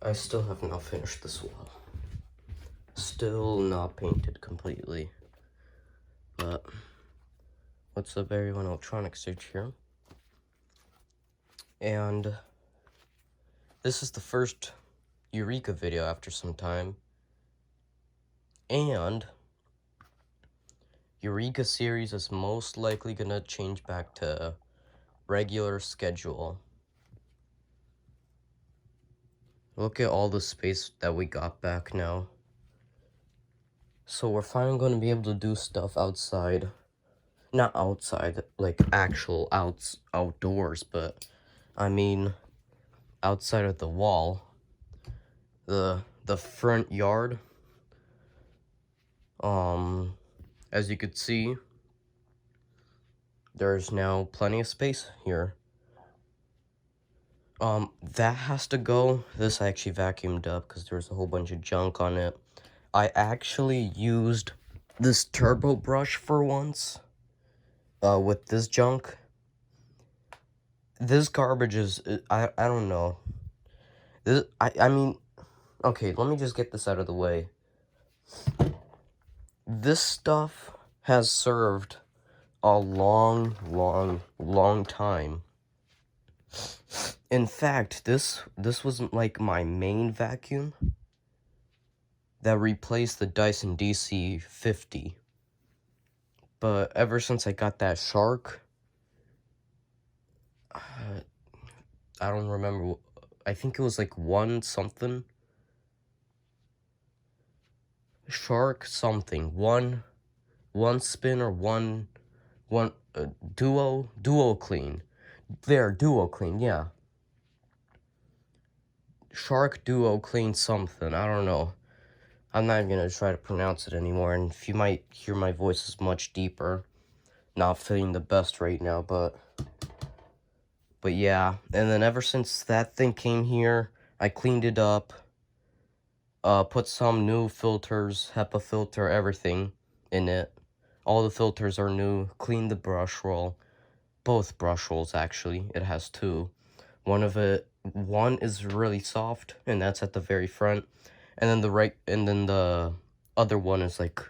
I still have not finished this wall. Still not painted completely. But what's up, everyone? Electronic Search here. And this is the first Eureka video after some time. And Eureka Series is most likely gonna change back to regular schedule. Look at all the space that we got back now. So we're finally gonna be able to do stuff outside. Not outside, like actual outdoors, but I mean outside of the wall. The front yard. As you could see, there's now plenty of space here. That has to go. This I actually vacuumed up because there was a whole bunch of junk on it. I actually used this turbo brush for once, with this junk. This garbage is, I don't know. I mean, okay, let me just get this out of the way. This stuff has served a long time. In fact, this was like my main vacuum that replaced the Dyson DC-50. But ever since I got that Shark, I don't remember, I think it was like one something. Shark something. One spin or one duo clean. There, duo clean, yeah. Shark duo clean something, I don't know. I'm not even gonna try to pronounce it anymore, and if you might hear my voice is much deeper, not feeling the best right now, but yeah. And then ever since that thing came here, I cleaned it up, put some new filters, HEPA filter, everything in it. All the filters are new, cleaned the brush roll, both brush rolls actually, it has two. One is really soft, and that's at the very front. And then the other one is like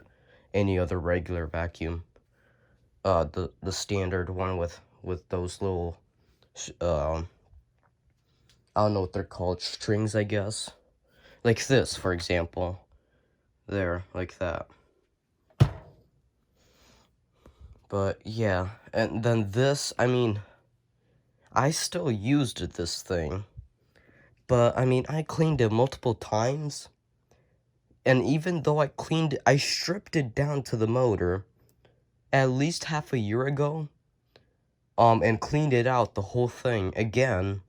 any other regular vacuum. The standard one with those little, I don't know what they're called, strings, I guess. Like this, for example. There, like that. But yeah, and then this, I mean, I still used this thing. But I mean, I cleaned it multiple times. And even though I stripped it down to the motor at least half a year ago, and cleaned it out, the whole thing, again.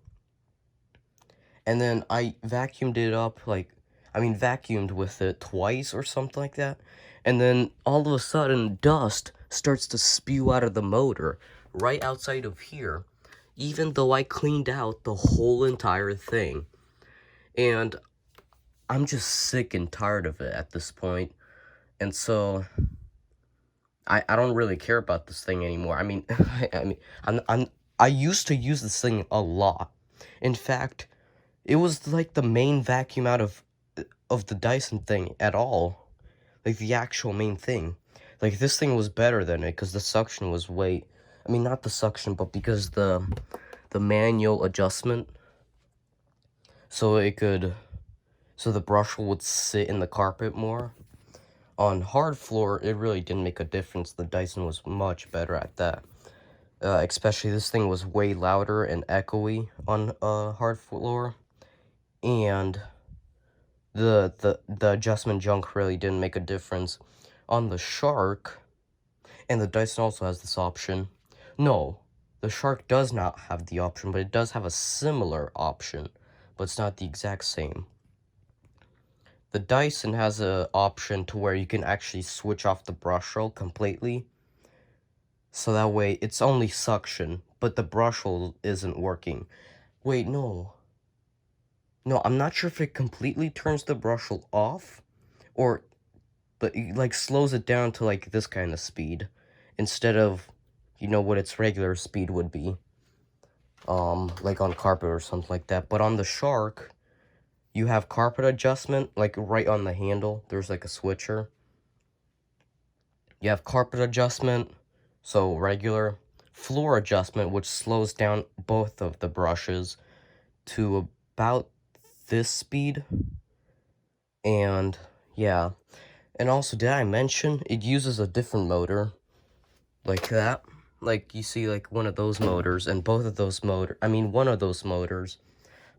And then I vacuumed it up, vacuumed with it twice or something like that. And then all of a sudden, dust starts to spew out of the motor right outside of here, even though I cleaned out the whole entire thing. And I'm just sick and tired of it at this point. And so I don't really care about this thing anymore. I mean, I used to use this thing a lot. In fact, it was like the main vacuum out of the Dyson thing at all. Like the actual main thing. Like this thing was better than it because the suction was not the suction, but because the manual adjustment. So the brush would sit in the carpet more. On hard floor, it really didn't make a difference. The Dyson was much better at that. Especially this thing was way louder and echoey on hard floor. And the adjustment junk really didn't make a difference. On the Shark, and the Dyson also has this option. No, the Shark does not have the option, but it does have a similar option, but it's not the exact same. The Dyson has an option to where you can actually switch off the brush roll completely. So that way, it's only suction, but the brush roll isn't working. Wait, no. No, I'm not sure if it completely turns the brush roll off, but it, like, slows it down to, like, this kind of speed, instead of, what its regular speed would be. Like on carpet or something like that. But on the Shark, you have carpet adjustment, like right on the handle. There's like a switcher. You have carpet adjustment, so regular. Floor adjustment, which slows down both of the brushes to about this speed. And yeah. And also, did I mention it uses a different motor? Like that. Like you see like one of those motors, and both of those one of those motors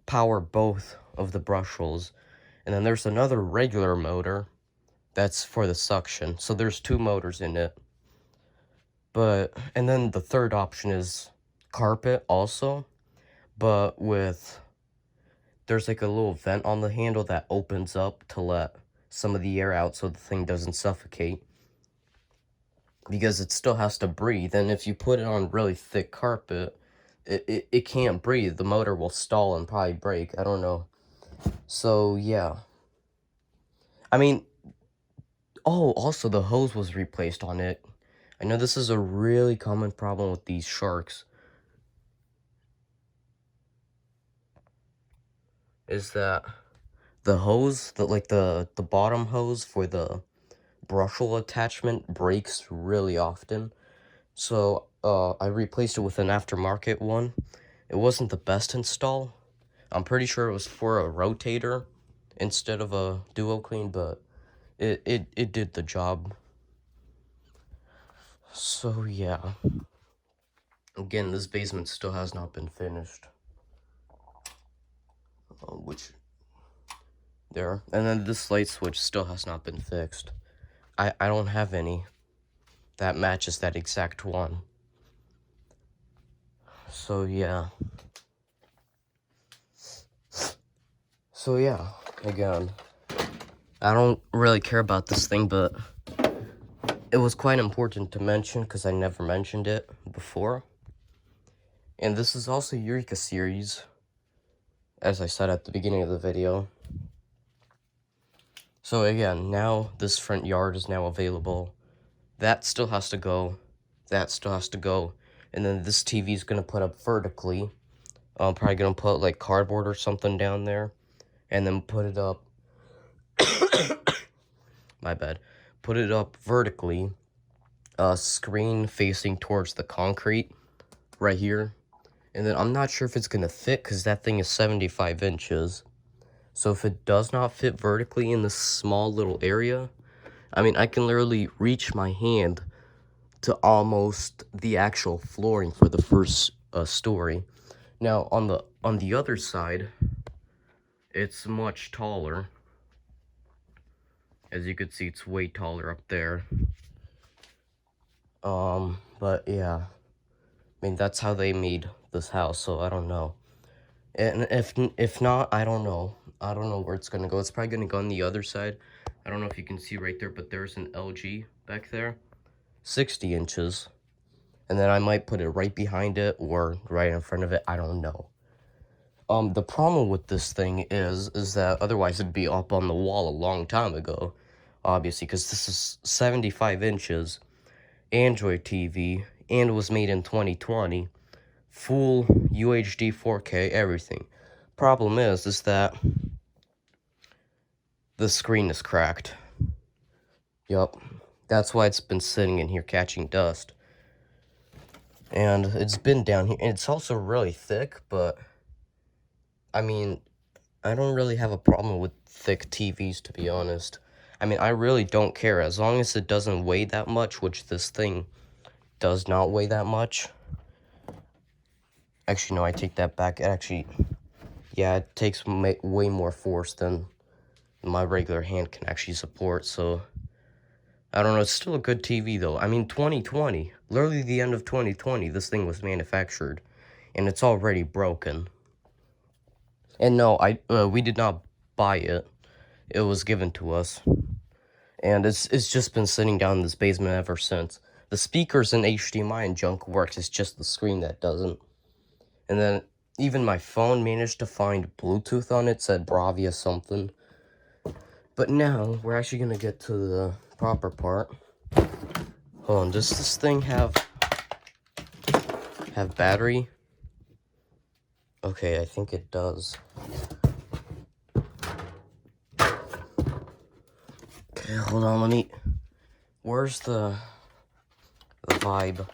power both of the brushels. And then there's another regular motor that's for the suction. So there's two motors in it. And then the third option is carpet also, but there's like a little vent on the handle that opens up to let some of the air out so the thing doesn't suffocate. Because it still has to breathe, and if you put it on really thick carpet, it can't breathe. The motor will stall and probably break. I don't know. So, yeah. I mean, oh, also the hose was replaced on it. I know this is a really common problem with these sharks. Is that the hose, the bottom hose for the brushel attachment breaks really often. So, I replaced it with an aftermarket one. It wasn't the best install. I'm pretty sure it was for a rotator instead of a duo clean, but it did the job. So yeah. Again, this basement still has not been finished. There. And then this light switch still has not been fixed. I don't have any that matches that exact one. So yeah. So yeah, again, I don't really care about this thing, but it was quite important to mention because I never mentioned it before. And this is also Eureka Series, as I said at the beginning of the video. So again, now this front yard is now available. That still has to go. That still has to go. And then this TV is going to put up vertically. I'm probably going to put like cardboard or something down there. And then put it up. My bad. Put it up vertically. Screen facing towards the concrete. Right here. And then I'm not sure if it's going to fit because that thing is 75 inches. So if it does not fit vertically in this small little area, I mean, I can literally reach my hand to almost the actual flooring for the first story. Now, on the other side, it's much taller. As you can see, it's way taller up there. But yeah. I mean, that's how they made this house, so I don't know. And if not, I don't know. I don't know where it's gonna go. It's probably gonna go on the other side. I don't know if you can see right there, but there's an LG back there. 60 inches. And then I might put it right behind it or right in front of it. I don't know. The problem with this thing is that otherwise it'd be up on the wall a long time ago. Obviously, because this is 75 inches. Android TV. And was made in 2020. Full UHD 4K, everything. Problem is that the screen is cracked. Yup. That's why it's been sitting in here catching dust. And it's been down here. And it's also really thick, but I mean, I don't really have a problem with thick TVs, to be honest. I mean, I really don't care. As long as it doesn't weigh that much, which this thing does not weigh that much. Actually, no, I take that back. It takes way more force than my regular hand can actually support, so I don't know. It's still a good TV, though. I mean, 2020, literally the end of 2020, this thing was manufactured, and it's already broken. And no, we did not buy it. It was given to us, and it's just been sitting down in this basement ever since. The speakers and HDMI and junk works. It's just the screen that doesn't. And then even my phone managed to find Bluetooth on it, said Bravia something. But now we're actually gonna get to the proper part. Hold on, does this thing have battery? Okay, I think it does. Okay, hold on, let me... Where's the vibe?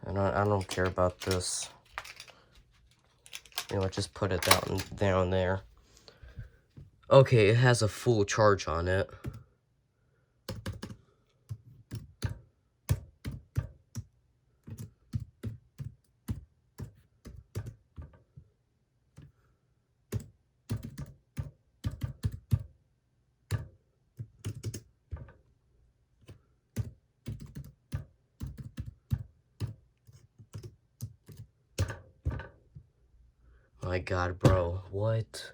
I don't care about this. You know, just put it down there. Okay, it has a full charge on it. My God, bro, what?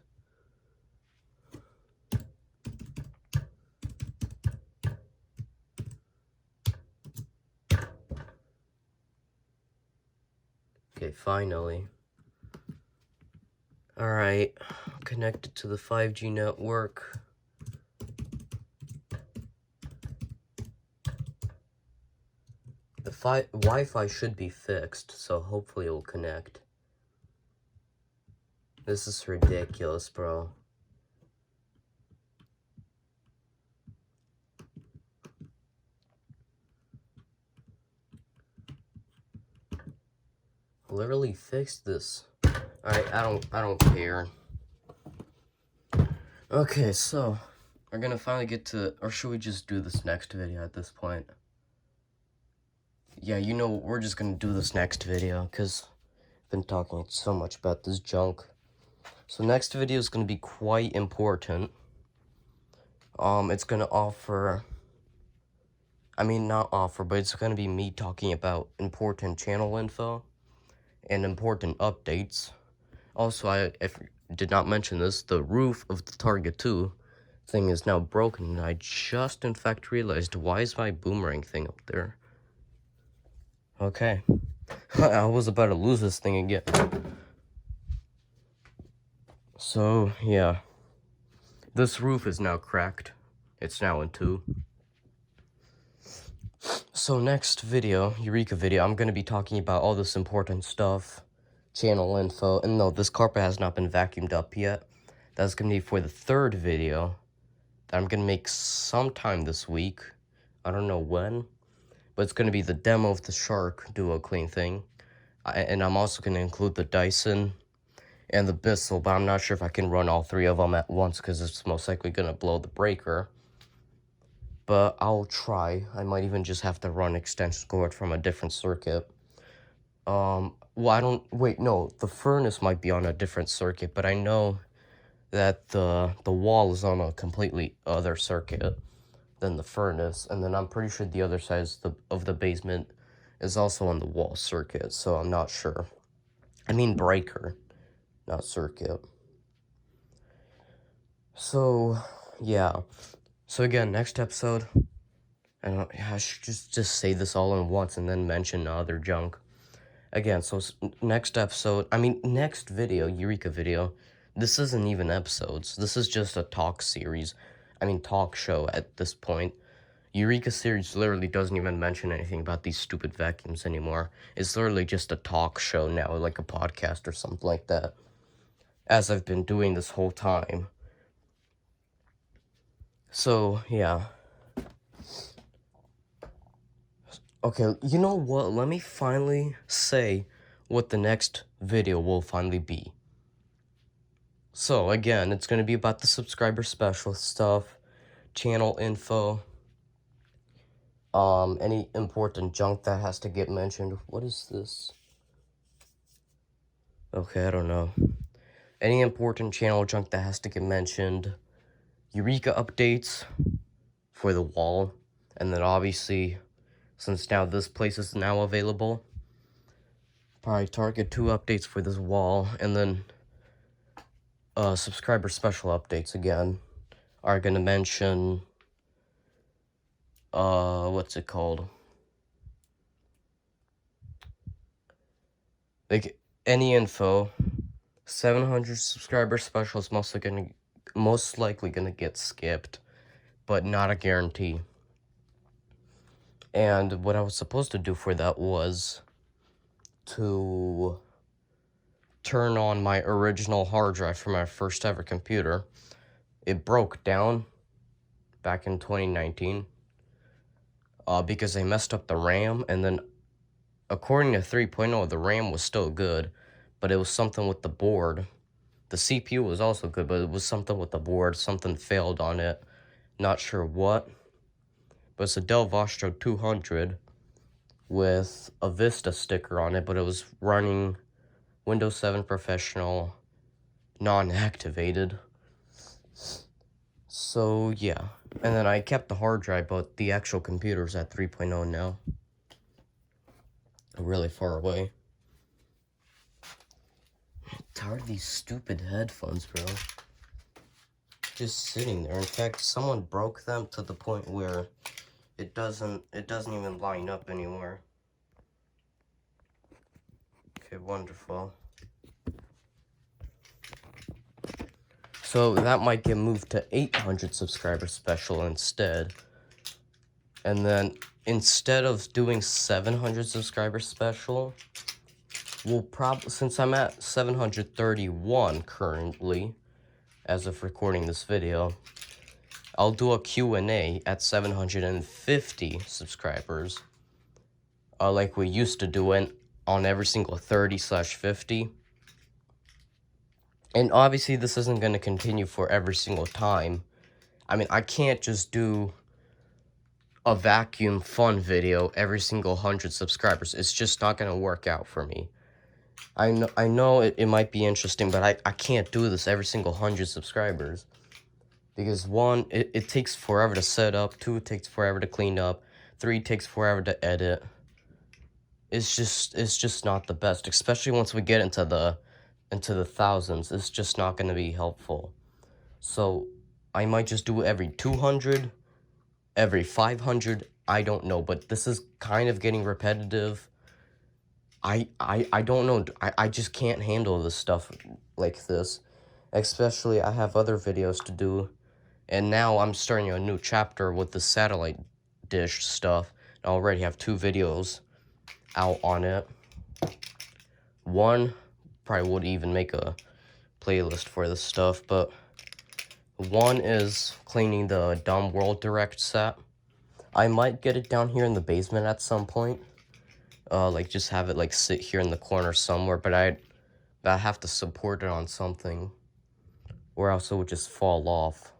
Okay, finally. Alright, connected to the 5G network. The Wi-Fi should be fixed, so hopefully it will connect. This is ridiculous, bro. Literally fixed this. Alright, I don't care. Okay, so we're gonna finally get to, or should we just do this next video at this point? Yeah, you know, we're just gonna do this next video, because I've been talking so much about this junk. So next video is gonna be quite important. It's gonna offer, I mean, not offer, but it's gonna be me talking about important channel info and important updates. Also, I did not mention this, the roof of the Target 2 thing is now broken, and I just in fact realized, why is my boomerang thing up there? Okay. I was about to lose this thing again. So, yeah. This roof is now cracked. It's now in two. So next video, Eureka video, I'm going to be talking about all this important stuff. Channel info. And no, this carpet has not been vacuumed up yet. That's going to be for the third video that I'm going to make sometime this week. I don't know when. But it's going to be the demo of the Shark Duo Clean thing. And I'm also going to include the Dyson and the Bissell, but I'm not sure if I can run all three of them at once because it's most likely going to blow the breaker. But I'll try. I might even just have to run extension cord from a different circuit. Well, no, the furnace might be on a different circuit, but I know that the wall is on a completely other circuit than the furnace, and then I'm pretty sure the other side of the basement is also on the wall circuit, so I'm not sure. I mean breaker, not circuit. So, yeah. So again, next episode, I should just say this all at once and then mention other junk. Again, so next episode, next video, Eureka video, this isn't even episodes. This is just a talk series. Talk show at this point. Eureka Series literally doesn't even mention anything about these stupid vacuums anymore. It's literally just a talk show now, like a podcast or something like that. As I've been doing this whole time. So, yeah. Okay, you know what? Let me finally say what the next video will finally be. So, again, it's going to be about the subscriber special stuff, channel info, any important junk that has to get mentioned. What is this? Okay, I don't know. Any important channel junk that has to get mentioned, Eureka updates for the wall, and then obviously, since now this place is now available, probably Target 2 updates for this wall, and then subscriber special updates again are gonna mention what's it called? Like any info. 700 subscriber special is most likely gonna get skipped, but not a guarantee. And what I was supposed to do for that was to turn on my original hard drive for my first ever computer. It broke down back in 2019 because they messed up the RAM, and then according to 3.0, the RAM was still good, but it was something with the board. The CPU was also good, but it was something with the board. Something failed on it. Not sure what. But it's a Dell Vostro 200 with a Vista sticker on it, but it was running Windows 7 Professional, non-activated. So, yeah. And then I kept the hard drive, but the actual computer's at 3.0 now. Really far away. I'm tired of these stupid headphones, bro. Just sitting there. In fact, someone broke them to the point where it doesn't even line up anymore. Okay, wonderful. So that might get moved to 800 subscriber special instead. And then instead of doing 700 subscriber special, we'll probably, since I'm at 731 currently, as of recording this video, I'll do a Q&A at 750 subscribers, like we used to do it on every single 30/50. And obviously this isn't going to continue for every single time. I mean, I can't just do a vacuum fun video every single 100 subscribers. It's just not going to work out for me. I know it might be interesting, but I can't do this every single 100 subscribers. Because 1, it takes forever to set up, 2, it takes forever to clean up, 3, it takes forever to edit. It's just not the best, especially once we get into the thousands. It's just not going to be helpful. So I might just do it every 200, every 500, I don't know, but this is kind of getting repetitive. I don't know, I just can't handle this stuff like this. Especially, I have other videos to do, and now I'm starting a new chapter with the satellite dish stuff. I already have 2 videos out on it. One, probably would even make a playlist for this stuff, but one is cleaning the Dumb World Direct set. I might get it down here in the basement at some point. Like, just have it, like, sit here in the corner somewhere, but I have to support it on something, or else it would just fall off.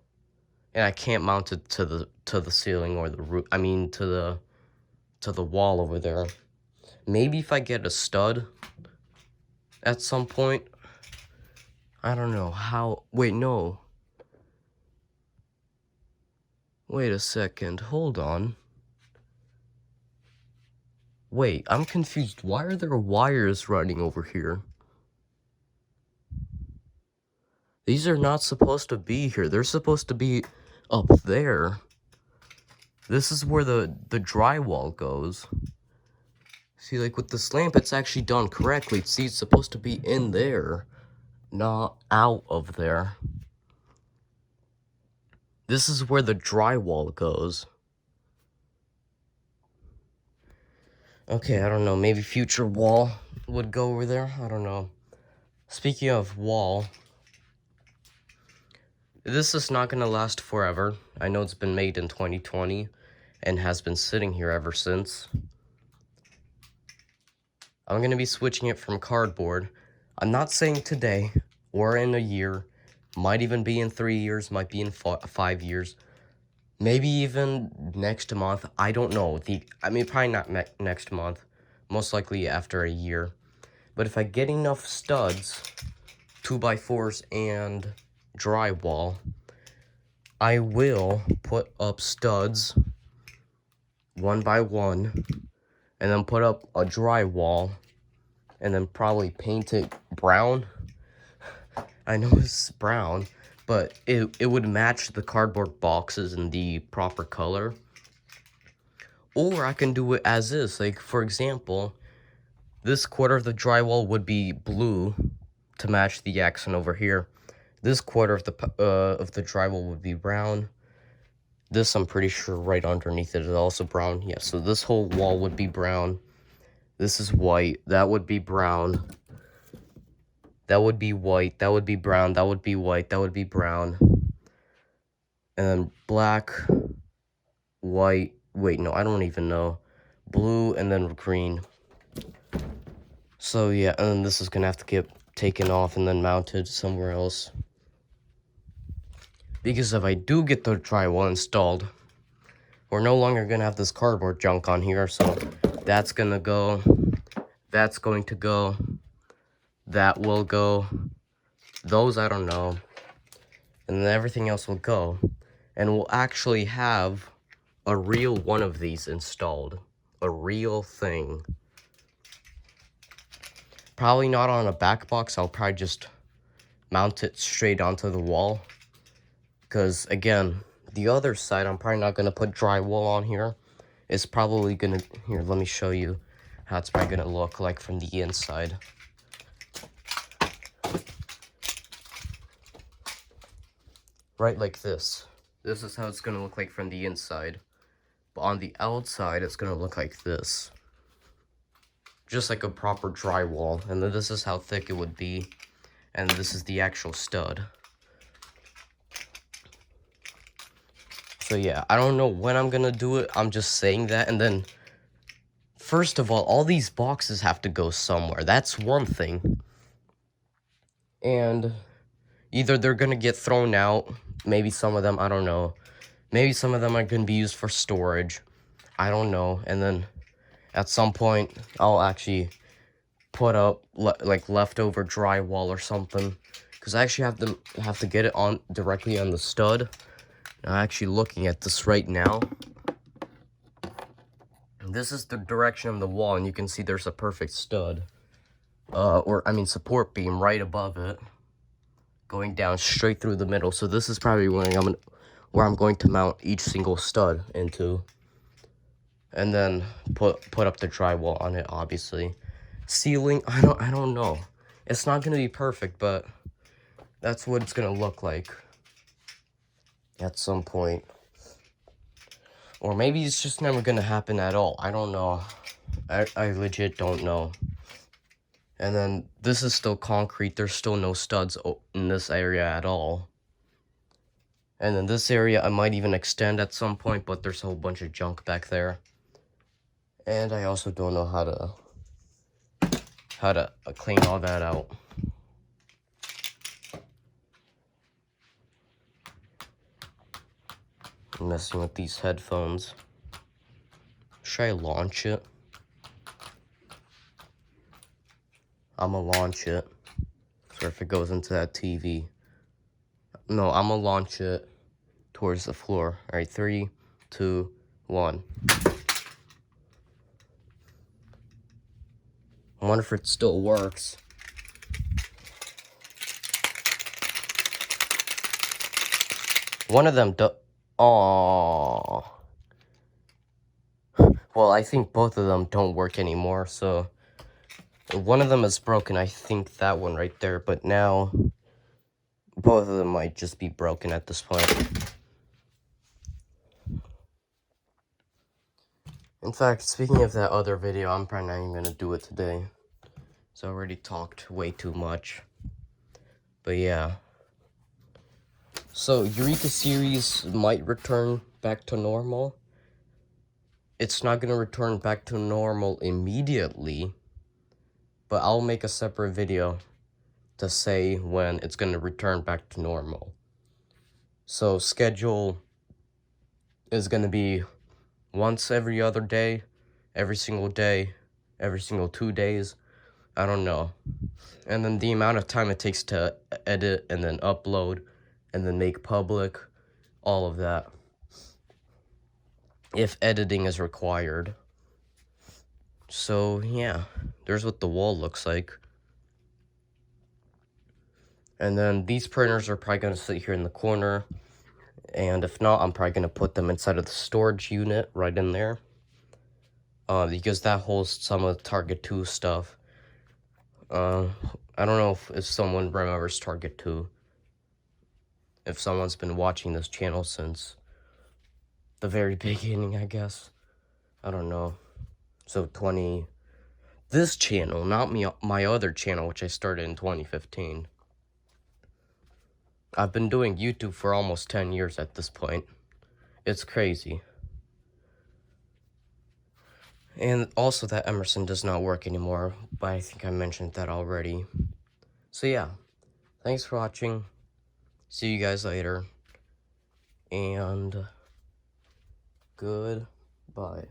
And I can't mount it to the ceiling or the roof. I mean, to the wall over there. Maybe if I get a stud at some point. I don't know how. Wait, no. Wait a second. Hold on. Wait, I'm confused. Why are there wires running over here? These are not supposed to be here. They're supposed to be up there. This is where the drywall goes. See, like, with this lamp, it's actually done correctly. See, it's supposed to be in there, not out of there. This is where the drywall goes. Okay, I don't know. Maybe future wall would go over there. I don't know. Speaking of wall, this is not going to last forever. I know it's been made in 2020 and has been sitting here ever since. I'm going to be switching it from cardboard. I'm not saying today or in a year. Might even be in 3 years. Might be in 5 years. Maybe even next month. I don't know. I mean, probably not next month. Most likely after a year. But if I get enough studs, 2x4s, and drywall, I will put up studs 1 by 1, and then put up a drywall, and then probably paint it brown. I know it's brown, but it would match the cardboard boxes in the proper color. Or I can do it as is. Like, for example, this quarter of the drywall would be blue to match the accent over here. This quarter of the drywall would be brown. This, I'm pretty sure, right underneath it is also brown. Yeah, so this whole wall would be brown. This is white. That would be brown. that would be white, that would be brown, that would be white, that would be brown. And then black, white, wait, no, I don't even know. Blue, and then green. So yeah, and then this is gonna have to get taken off and then mounted somewhere else. Because if I do get the drywall installed, we're no longer gonna have this cardboard junk on here, so that's gonna go, that's going to go, that will go, those I don't know, and then everything else will go, and we'll actually have a real one of these installed, a real thing. Probably not on a back box, I'll probably just mount it straight onto the wall, because again, the other side, I'm probably not going to put drywall on here. It's probably going to, here, let me show you how it's probably going to look like from the inside. Right like this. This is how it's going to look like from the inside. But on the outside, it's going to look like this. Just like a proper drywall. And then this is how thick it would be. And this is the actual stud. So yeah, I don't know when I'm going to do it. I'm just saying that. And then, first of all these boxes have to go somewhere. That's one thing. And either they're going to get thrown out. Maybe some of them, I don't know. Maybe some of them are going to be used for storage. I don't know. And then at some point, I'll actually put up like leftover drywall or something. Because I actually have to get it on directly on the stud. I'm actually looking at this right now. This is the direction of the wall, and you can see there's a perfect stud. Support beam right above it. Going down straight through the middle. So this is probably where I'm going to mount each single stud into. And then put up the drywall on it, obviously. Ceiling, I don't know. It's not gonna be perfect, but that's what it's gonna look like at some point. Or maybe it's just never gonna happen at all. I don't know. I legit don't know. And then this is still concrete. There's still no studs in this area at all. And then this area I might even extend at some point, but there's a whole bunch of junk back there. And I also don't know how to clean all that out. I'm messing with these headphones. Should I launch it? I'm gonna launch it. So if it goes into that TV. No, I'm gonna launch it towards the floor. Alright, 3, 2, 1. I wonder if it still works. One of them Aww. Well, I think both of them don't work anymore, so one of them is broken. I think that one right there, but now both of them might just be broken at this point. In fact, speaking of that other video, I'm probably not even gonna do it today. So I already talked way too much. But yeah. So Eureka Series might return back to normal. It's not gonna return back to normal immediately, but I'll make a separate video to say when it's gonna return back to normal. So schedule is gonna be once every other day, every single 2 days, I don't know. And then the amount of time it takes to edit and then upload and then make public, all of that. If editing is required. So yeah, there's what the wall looks like. And then these printers are probably gonna sit here in the corner. And if not, I'm probably gonna put them inside of the storage unit right in there. Because that holds some of the Target 2 stuff. I don't know if someone remembers Target 2. If someone's been watching this channel since the very beginning, I guess. I don't know. So This channel, not my other channel, which I started in 2015. I've been doing YouTube for almost 10 years at this point. It's crazy. And also that Emerson does not work anymore, but I think I mentioned that already. So yeah, thanks for watching. See you guys later. And goodbye.